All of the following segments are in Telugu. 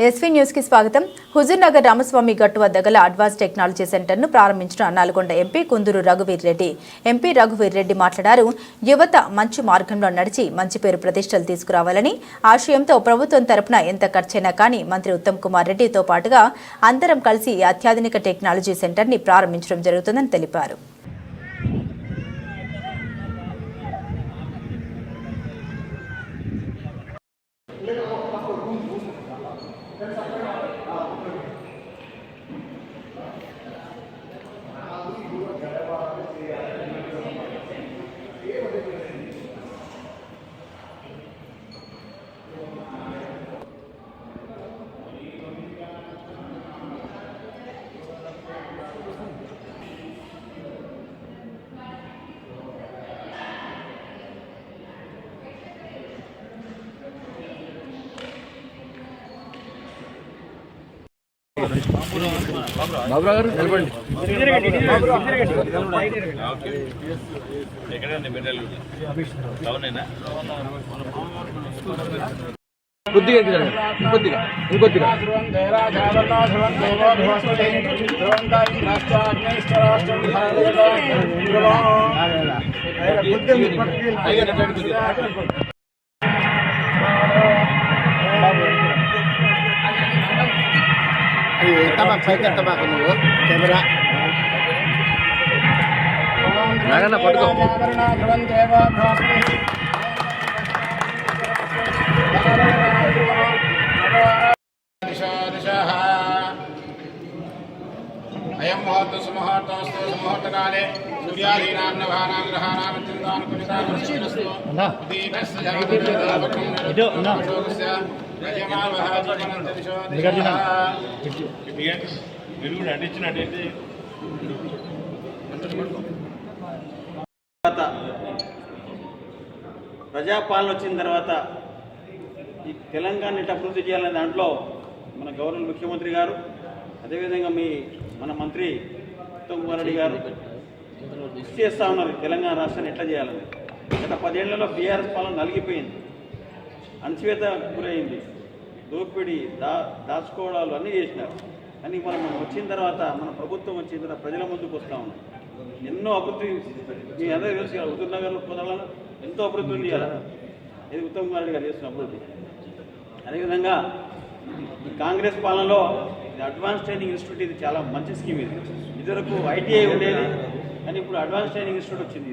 ఎస్వీ న్యూస్ కి స్వాగతం. హుజూర్నగర్ రామస్వామి గట్టు వద్ద గల అడ్వాన్స్ టెక్నాలజీ సెంటర్ ను ప్రారంభించిన నల్గొండ ఎంపీ కుందూరు రఘువీర్ రెడ్డి. ఎంపీ రఘువీర్ రెడ్డి మాట్లాడారు. యువత మంచి మార్గంలో నడిచి మంచి పేరు ప్రతిష్టలు తీసుకురావాలని ఆశయంతో ప్రభుత్వం తరపున ఎంత ఖర్చైనా కానీ మంత్రి ఉత్తమ్ కుమార్ రెడ్డితో పాటుగా అందరం కలిసి ఈ అత్యాధునిక టెక్నాలజీ సెంటర్ ని ప్రారంభించడం జరుగుతుందని తెలిపారు. బాబురావు గారు నిలబడండి. కొద్దిగా ఇంకొద్దిగా నువ్వు కెమెరా నాగన్న పట్టుకో. అయం ముహూర్త సుముహూర్తోస్తు సుముహూర్తకాలే సూర్యాదీనాం నభానాం గ్రహాణాం చింతానుకులితానుష్ఠిరస్తు దీపస్య జగద్గురుదేవకృష్ణ ప్రజాపాలన వచ్చిన తర్వాత ఈ తెలంగాణ అభివృద్ధి చేయాలనే దాంట్లో మన గవర్నర్ ముఖ్యమంత్రి గారు, అదేవిధంగా మన మంత్రి ఉత్తమ్ కుమార్ రెడ్డి గారు కృషి చేస్తూ ఉన్నారు. తెలంగాణ రాష్ట్రాన్ని ఎట్లా చేయాలని. గత 10 ఏళ్లలో బీఆర్ఎస్ పాలన నలిగిపోయింది, అణచివేత గురైంది, దోపిడీ దాచుకోవడాలు అన్నీ చేసినారు. కానీ మనం వచ్చిన తర్వాత, మన ప్రభుత్వం వచ్చిన తర్వాత ప్రజల ముందుకు వస్తూ ఉన్నాం. ఎన్నో అభివృద్ధి మీ అందరూ తెలుసు కదా, హుజూర్నగర్లో పొదలను ఎంతో అభివృద్ధి చేయాలి. ఇది ఉత్తమ్ కుమార్ రెడ్డి గారు చేస్తున్న అభివృద్ధి. అదేవిధంగా ఈ కాంగ్రెస్ పాలనలో అడ్వాన్స్ ట్రైనింగ్ ఇన్స్టిట్యూట్ ఇది చాలా మంచి స్కీమ్. ఇదివరకు ఐటీఐ ఉండేది, కానీ ఇప్పుడు అడ్వాన్స్ ట్రైనింగ్ ఇన్స్టిట్యూట్ వచ్చింది.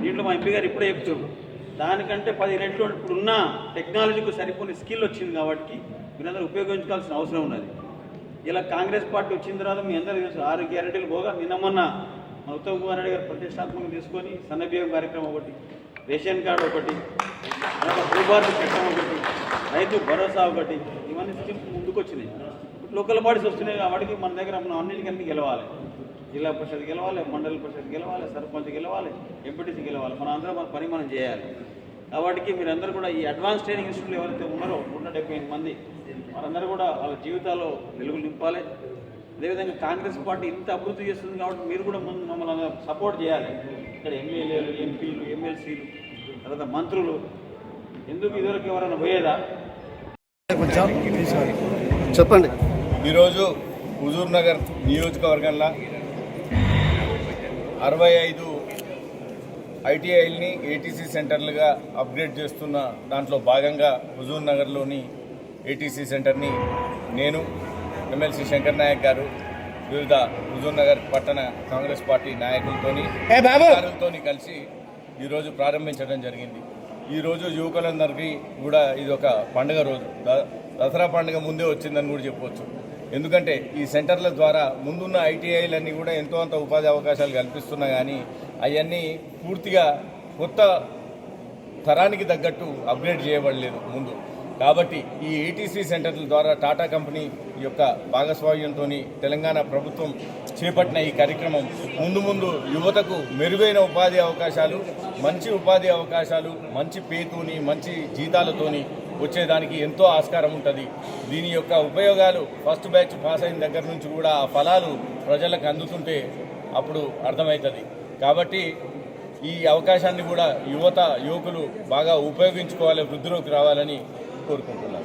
దీంట్లో మా ఎంపీ గారు ఇప్పుడే చెప్తారు, దానికంటే 10 రెట్లు ఇప్పుడున్న టెక్నాలజీకి సరిపోని స్కిల్ వచ్చింది. కాబట్టి మీరందరూ ఉపయోగించుకోవాల్సిన అవసరం ఉన్నది. ఇలా కాంగ్రెస్ పార్టీ వచ్చిన తర్వాత మీ అందరూ తెలుసు, 6 గ్యారెంటీలు పోగా నిన్న మొన్న మన ఉత్తమ్ కుమార్ రెడ్డి గారు ప్రతిష్టాత్మకంగా తీసుకొని సన్నబియ్యం కార్యక్రమం ఒకటి, రేషన్ కార్డు ఒకటి, భూభారత చట్టం ఒకటి, రైతు భరోసా ఒకటి, ఇవన్నీ స్కీమ్స్ ముందుకు వచ్చినాయి. లోకల్ బాడీస్ వస్తున్నాయి కాబట్టి మన దగ్గర మనం అన్నింటికన్నీ గెలవాలి. జిల్లా పరిషత్ గెలవాలి, మండల పరిషత్ గెలవాలి, సర్పంచ్ గెలవాలి, ఎంపీటీసీ గెలవాలి. మన అందరూ మన పని మనం చేయాలి. కాబట్టి మీరందరూ కూడా ఈ అడ్వాన్స్ ట్రైనింగ్ ఇన్స్టిట్యూట్లో ఎవరైతే ఉన్నారో 178 మంది, వారందరూ కూడా వాళ్ళ జీవితాల్లో వెలుగులు నింపాలి. అదేవిధంగా కాంగ్రెస్ పార్టీ ఇంత అభివృద్ధి చేస్తుంది కాబట్టి మీరు కూడా మమ్మల్ని సపోర్ట్ చేయాలి. ఇక్కడ ఎమ్మెల్యేలు, ఎంపీలు, ఎమ్మెల్సీలు, తర్వాత మంత్రులు, ఎందుకు ఇదివరకు ఎవరైనా పోయేదా? చెప్పండి. ఈరోజు హుజూర్నగర్ నియోజకవర్గంలో 65 ఐటీఐల్ని ఏటీసీ సెంటర్లుగా అప్గ్రేడ్ చేస్తున్న దాంట్లో భాగంగా హుజూర్నగర్లోని ఏటీసీ సెంటర్ని నేను, ఎమ్మెల్సీ శంకర్ నాయక్ గారు, వివిధ హుజూర్నగర్ పట్టణ కాంగ్రెస్ పార్టీ నాయకులతో కలిసి ఈరోజు ప్రారంభించడం జరిగింది. ఈరోజు యువకులందరికీ కూడా ఇది ఒక పండుగ రోజు. దసరా పండుగ ముందే వచ్చిందని కూడా చెప్పవచ్చు. ఎందుకంటే ఈ సెంటర్ల ద్వారా ముందున్న ఐటీఐలన్నీ కూడా ఎంతో అంత ఉపాధి అవకాశాలు కల్పిస్తున్నా కానీ అవన్నీ పూర్తిగా కొత్త తరానికి తగ్గట్టు అప్గ్రేడ్ చేయబడలేదు ముందు. కాబట్టి ఈ ఏటీసీ సెంటర్ల ద్వారా టాటా కంపెనీ యొక్క భాగస్వామ్యంతో తెలంగాణ ప్రభుత్వం చేపట్టిన ఈ కార్యక్రమం ముందు యువతకు మెరుగైన ఉపాధి అవకాశాలు, మంచి పేతోని, మంచి జీతాలతోని వచ్చేదానికి ఎంతో ఆస్కారం ఉంటుంది. దీని యొక్క ఉపయోగాలు ఫస్ట్ బ్యాచ్ పాస్ అయిన దగ్గర నుంచి కూడా ఆ ఫలాలు ప్రజలకు అందుతుంటే అప్పుడు అర్థమవుతుంది. కాబట్టి ఈ అవకాశాన్ని కూడా యువకులు బాగా ఉపయోగించుకోవాలి, వృద్ధిలోకి రావాలని కోరుకుంటున్నాను.